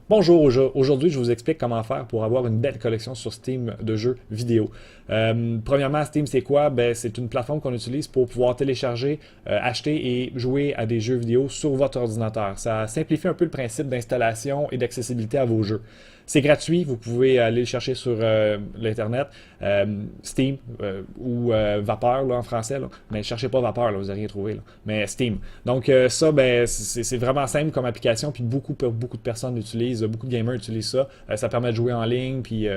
Bonjour, aujourd'hui je vous explique comment faire pour avoir une belle collection sur Steam de jeux vidéo. Premièrement, Steam c'est quoi? Ben, c'est une plateforme qu'on utilise pour pouvoir télécharger, acheter et jouer à des jeux vidéo sur votre ordinateur. Ça simplifie un peu le principe d'installation et d'accessibilité à vos jeux. C'est gratuit, vous pouvez aller le chercher sur l'Internet, Steam ou Vapeur là, en français, là. Mais cherchez pas Vapeur, là, vous n'allez rien trouver. Là. Mais Steam. Donc ça, ben, c'est vraiment simple comme application, puis beaucoup de personnes l'utilisent, beaucoup de gamers utilisent ça. Ça permet de jouer en ligne, puis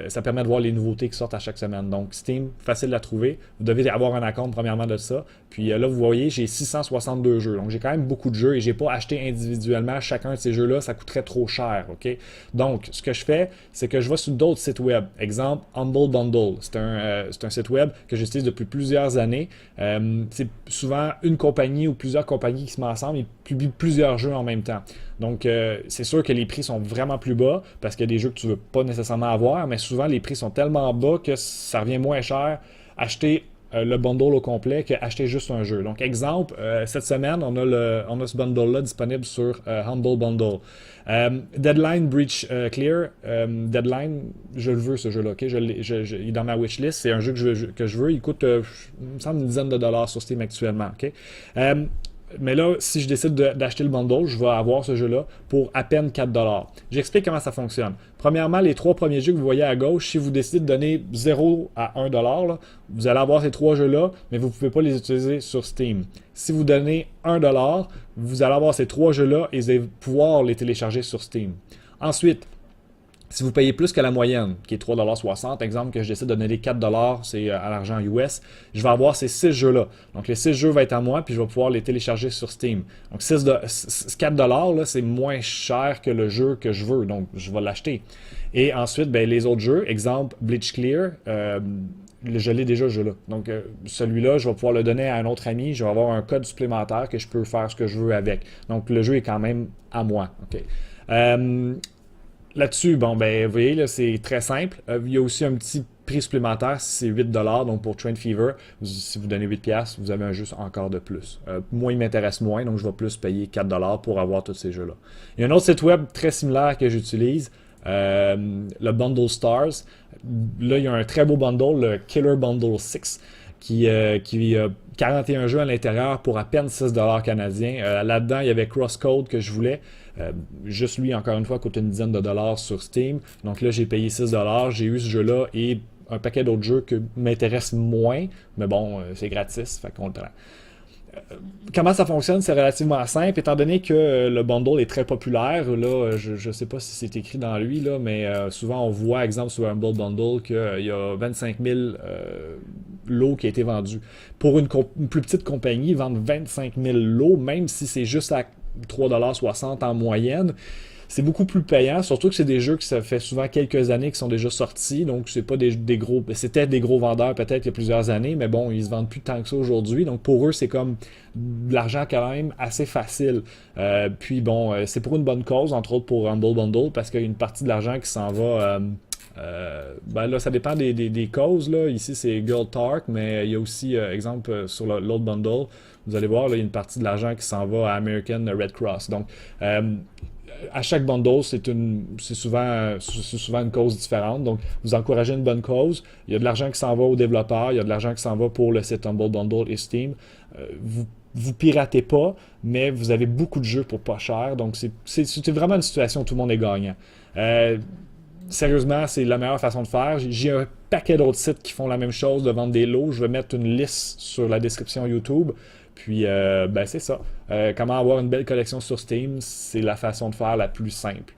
ça permet de voir les nouveautés qui sortent à chaque semaine. Donc Steam, facile à trouver. Vous devez avoir un compte premièrement de ça. Puis là, vous voyez, j'ai 662 jeux. Donc j'ai quand même beaucoup de jeux et j'ai pas acheté individuellement chacun de ces jeux-là, ça coûterait trop cher, ok? Donc ce que je fais, c'est que je vais sur d'autres sites web. Exemple, Humble Bundle. C'est un site web que j'utilise depuis plusieurs années. C'est souvent une compagnie ou plusieurs compagnies qui se mettent ensemble et publient plusieurs jeux en même temps. Donc, c'est sûr que les prix sont vraiment plus bas parce qu'il y a des jeux que tu ne veux pas nécessairement avoir, mais souvent les prix sont tellement bas que ça revient moins cher acheter le bundle au complet qu'acheter juste un jeu. Donc, exemple, cette semaine, on a ce bundle-là disponible sur Humble Bundle. Deadline Breach Clear. Deadline, je le veux ce jeu-là. Okay? Il est dans ma wishlist. C'est un jeu que je veux. Il coûte, il me semble, une dizaine de dollars sur Steam actuellement. Okay? Mais là, si je décide d'acheter le bundle, je vais avoir ce jeu-là pour à peine 4$. J'explique comment ça fonctionne. Premièrement, les trois premiers jeux que vous voyez à gauche, si vous décidez de donner 0 à 1$, là, vous allez avoir ces trois jeux-là, mais vous ne pouvez pas les utiliser sur Steam. Si vous donnez 1$, vous allez avoir ces trois jeux-là et vous allez pouvoir les télécharger sur Steam. Ensuite, si vous payez plus que la moyenne, qui est 3,60$, exemple que je décide de donner 4$, c'est à l'argent US, je vais avoir ces 6 jeux-là. Donc les 6 jeux vont être à moi, puis je vais pouvoir les télécharger sur Steam. Donc 4$, là, c'est moins cher que le jeu que je veux, donc je vais l'acheter. Et ensuite, ben, les autres jeux, exemple Bleach Clear, je l'ai déjà ce jeu-là. Donc celui-là, je vais pouvoir le donner à un autre ami, je vais avoir un code supplémentaire que je peux faire ce que je veux avec. Donc le jeu est quand même à moi. Okay. Là-dessus, bon, ben, vous voyez, là, c'est très simple. Il y a aussi un petit prix supplémentaire si c'est 8$. Donc, pour Train Fever, si vous donnez 8$, vous avez un jeu encore de plus. Moi, il m'intéresse moins, donc je vais plus payer 4$ pour avoir tous ces jeux-là. Il y a un autre site web très similaire que j'utilise, le Bundle Stars. Là, il y a un très beau bundle, le Killer Bundle 6, qui a 41 jeux à l'intérieur pour à peine 6$ canadiens. Là-dedans, il y avait Crosscode que je voulais. Juste lui, encore une fois, coûte une dizaine de dollars sur Steam. Donc là, j'ai payé 6$. J'ai eu ce jeu-là et un paquet d'autres jeux qui m'intéressent moins. Mais bon, c'est gratis, fait qu'on le prend. Comment ça fonctionne? C'est relativement simple, étant donné que le bundle est très populaire. Là, je ne sais pas si c'est écrit dans lui, là, mais souvent on voit, exemple, sur un Bundle, qu'il y a 25 000 lots qui ont été vendus. Pour une plus petite compagnie, vendre 25 000 lots, même si c'est juste à 3,60$ en moyenne, c'est beaucoup plus payant, surtout que c'est des jeux qui ça fait souvent quelques années qui sont déjà sortis, donc c'est pas des gros, c'était des gros vendeurs peut-être il y a plusieurs années, mais bon, ils se vendent plus tant que ça aujourd'hui, donc pour eux c'est comme de l'argent quand même assez facile. Puis bon, c'est pour une bonne cause, entre autres pour Humble Bundle, parce qu'il y a une partie de l'argent qui s'en va. Ben là, ça dépend des causes. Là. Ici, c'est Girl Talk, mais il y a aussi, exemple, sur l'autre bundle, vous allez voir, là, il y a une partie de l'argent qui s'en va à American Red Cross. Donc, à chaque bundle, c'est souvent une cause différente. Donc, vous encouragez une bonne cause. Il y a de l'argent qui s'en va aux développeurs, il y a de l'argent qui s'en va pour le site Humble Bundle et Steam. Vous piratez pas, mais vous avez beaucoup de jeux pour pas cher. Donc, c'est vraiment une situation où tout le monde est gagnant. Sérieusement, c'est la meilleure façon de faire. J'ai un paquet d'autres sites qui font la même chose, de vendre des lots. Je vais mettre une liste sur la description YouTube. Puis, ben c'est ça. Comment avoir une belle collection sur Steam, c'est la façon de faire la plus simple.